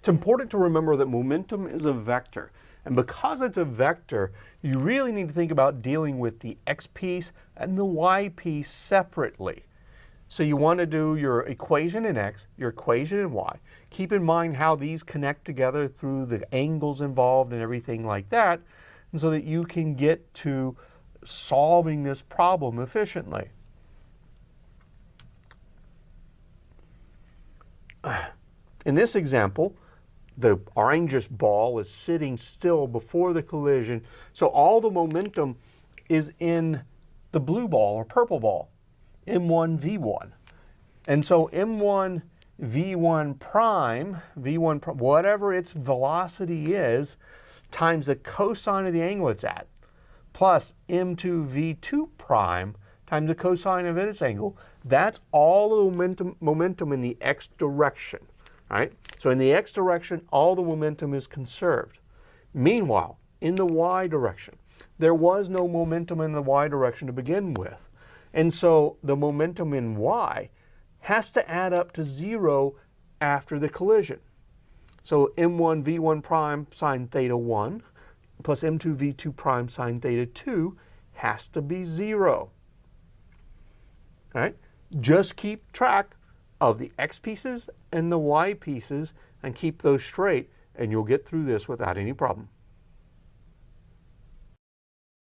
It's important to remember that momentum is a vector. And because it's a vector, you really need to think about dealing with the x piece and the y piece separately. So you want to do your equation in x, your equation in y. Keep in mind how these connect together through the angles involved and everything like that, and so that you can get to solving this problem efficiently. In this example, the orangish ball is sitting still before the collision, so all the momentum is in the blue ball or purple ball, m1, v1. And so m1, v1 prime, whatever its velocity is, times the cosine of the angle it's at, plus m2, v2 prime, times the cosine of its angle. That's all the momentum in the x direction, right? So in the x direction, all the momentum is conserved. Meanwhile, in the y direction, there was no momentum in the y direction to begin with. And so the momentum in y has to add up to 0 after the collision. So m1 v1 prime sine theta 1 plus m2 v2 prime sine theta 2 has to be 0. All right? Just keep track of the x pieces and the y pieces and keep those straight, and you'll get through this without any problem.